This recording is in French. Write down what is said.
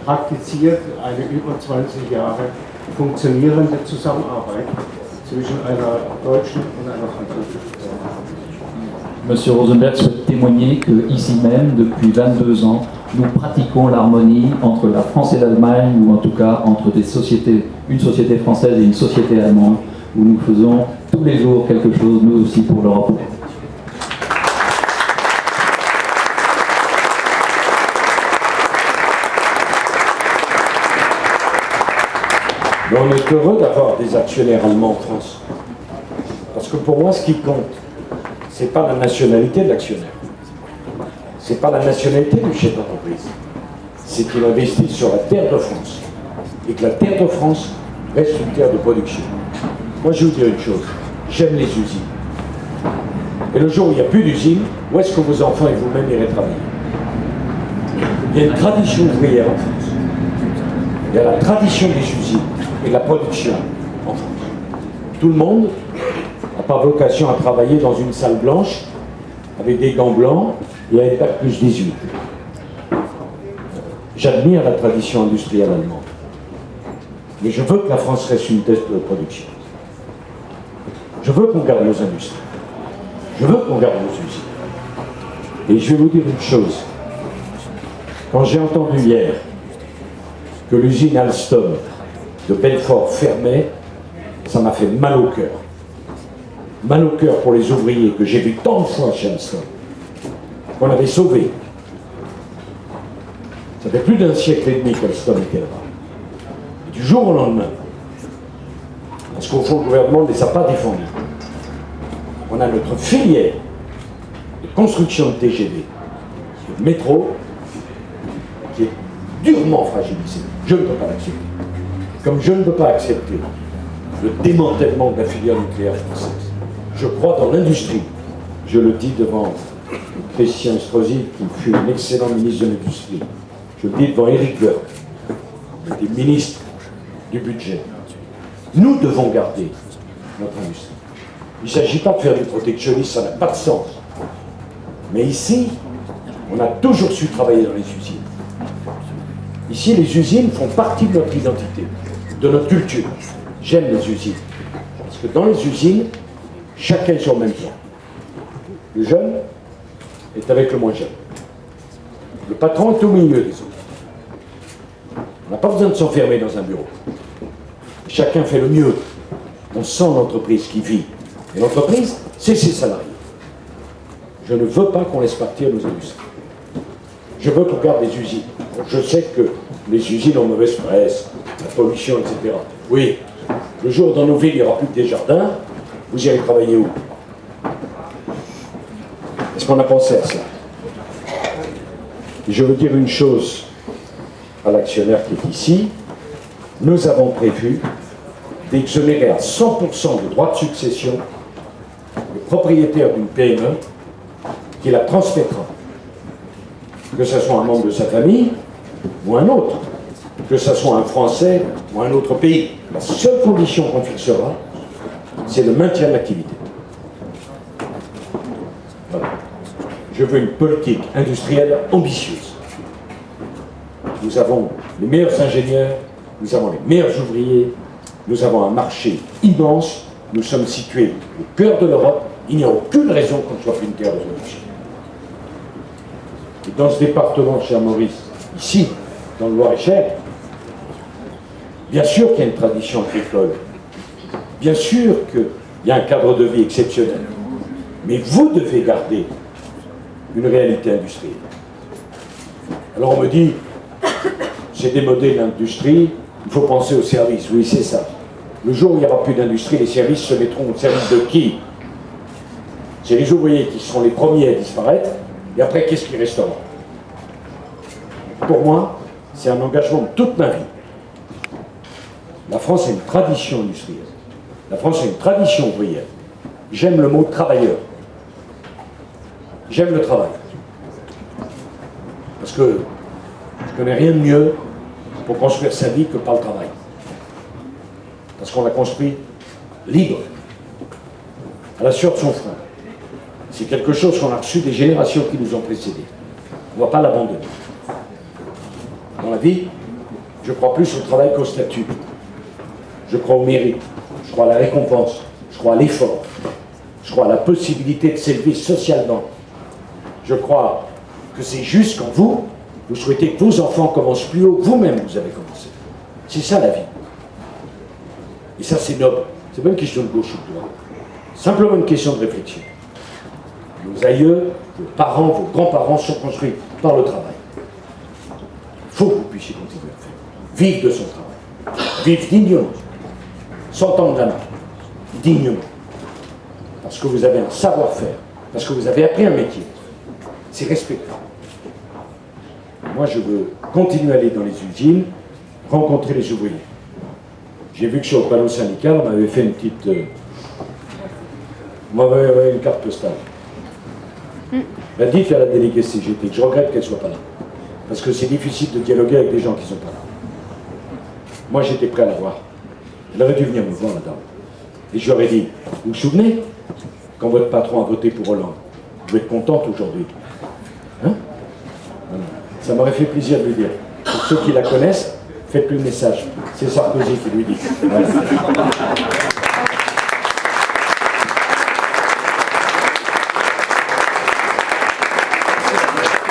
praktiziert eine über 20 Jahre funktionierende Zusammenarbeit zwischen einer deutschen und einer französischen Firma. Monsieur Rosenberg souhaite témoigner que ici même, depuis 22 ans, nous pratiquons l'harmonie entre la France et l'Allemagne, ou en tout cas entre une société française et une société allemande, où nous faisons tous les jours quelque chose, nous aussi, pour l'Europe. Mais on est heureux d'avoir des actionnaires allemands en France. Parce que pour moi, ce qui compte, c'est pas la nationalité de l'actionnaire. C'est pas la nationalité du chef d'entreprise. C'est qu'il investit sur la terre de France. Et que la terre de France reste une terre de production. Moi, je vais vous dire une chose. J'aime les usines. Et le jour où il n'y a plus d'usines, où est-ce que vos enfants et vous-même irez travailler? Il y a une tradition ouvrière en France. Il y a la tradition des usines et de la production en France. Tout le monde n'a pas vocation à travailler dans une salle blanche avec des gants blancs et à Bac plus 18. J'admire la tradition industrielle allemande. Mais je veux que la France reste une terre de production. Je veux qu'on garde nos industries. Je veux qu'on garde nos usines. Et je vais vous dire une chose. Quand j'ai entendu hier que l'usine Alstom de Belfort fermait, ça m'a fait mal au cœur. Mal au cœur pour les ouvriers que j'ai vu tant de fois chez Alstom, qu'on avait sauvés. Ça fait plus d'un siècle et demi qu'Alstom était là-bas. Et du jour au lendemain, parce qu'au fond, le gouvernement ne les a pas défendus. On a notre filière de construction de TGV, de métro, qui est durement fragilisée. Je ne peux pas l'accepter. Comme je ne peux pas accepter le démantèlement de la filière nucléaire française. Je crois dans l'industrie. Je le dis devant Christian Estrosi, qui fut un excellent ministre de l'Industrie. Je le dis devant Éric Woerth, qui était ministre du budget. Nous devons garder notre industrie. Il ne s'agit pas de faire du protectionnisme, ça n'a pas de sens. Mais ici, on a toujours su travailler dans les usines. Ici, les usines font partie de notre identité, de notre culture. J'aime les usines. Parce que dans les usines, chacun est sur le même plan. Le jeune est avec le moins jeune. Le patron est au milieu des autres. On n'a pas besoin de s'enfermer dans un bureau. Chacun fait le mieux. On sent l'entreprise qui vit. Et l'entreprise, c'est ses salariés. Je ne veux pas qu'on laisse partir nos industries. Je veux qu'on garde des usines. Je sais que les usines ont mauvaise presse, la pollution, etc. Oui, le jour où dans nos villes, il n'y aura plus que des jardins, vous irez travailler où? Est-ce qu'on a pensé à ça? Et je veux dire une chose à l'actionnaire qui est ici. Nous avons prévu d'exonérer à 100% de droits de succession le propriétaire d'une PME qui la transmettra. Que ce soit un membre de sa famille ou un autre, que ce soit un Français ou un autre pays. La seule condition qu'on fixera, c'est le maintien de l'activité. Voilà. Je veux une politique industrielle ambitieuse. Nous avons les meilleurs ingénieurs, nous avons les meilleurs ouvriers, nous avons un marché immense, nous sommes situés au cœur de l'Europe, il n'y a aucune raison qu'on ne soit plus une terre de production. Et dans ce département, cher Maurice, ici, dans le Loir-et-Cher, bien sûr qu'il y a une tradition agricole, bien sûr qu'il y a un cadre de vie exceptionnel, mais vous devez garder une réalité industrielle. Alors on me dit, c'est démodé l'industrie, il faut penser aux services. Oui, c'est ça. Le jour où il n'y aura plus d'industrie, les services se mettront au service de qui? C'est les ouvriers qui seront les premiers à disparaître, et après, qu'est-ce qui restera? Pour moi, c'est un engagement de toute ma vie. La France a une tradition industrielle. La France a une tradition ouvrière. J'aime le mot travailleur. J'aime le travail. Parce que je connais rien de mieux pour construire sa vie que par le travail. Parce qu'on l'a construit libre, à la sueur de son front. C'est quelque chose qu'on a reçu des générations qui nous ont précédés. On ne va pas l'abandonner. Dans la vie, Je crois plus au travail qu'au statut. Je crois au mérite. Je crois à la récompense. Je crois à l'effort. Je crois à la possibilité de s'élever socialement. Je crois que c'est juste quand vous souhaitez que vos enfants commencent plus haut que vous-même vous avez commencé. C'est ça la vie. Et ça c'est noble. C'est pas une question de gauche ou de droite. Simplement une question de réflexion. Vos aïeux, vos parents, vos grands-parents sont construits par le travail. Il faut que vous puissiez continuer à faire. Vivre de son travail. Vivre dignement. Sans tendre la main. Dignement. Parce que vous avez un savoir-faire. Parce que vous avez appris un métier. C'est respectable. Moi, je veux continuer à aller dans les usines, rencontrer les ouvriers. J'ai vu que sur le panneau syndical, on m'avait fait une petite... on m'avait une carte postale. Ben, dites à la déléguée CGT que je regrette qu'elle ne soit pas là. Parce que c'est difficile de dialoguer avec des gens qui ne sont pas là. Moi, j'étais prêt à la voir. Elle aurait dû venir me voir, la dame. Et je lui aurais dit, vous vous souvenez, quand votre patron a voté pour Hollande, vous êtes contente aujourd'hui. Hein? Voilà. Ça m'aurait fait plaisir de lui dire. Pour ceux qui la connaissent, faites-lui le message. C'est Sarkozy qui lui dit. Voilà.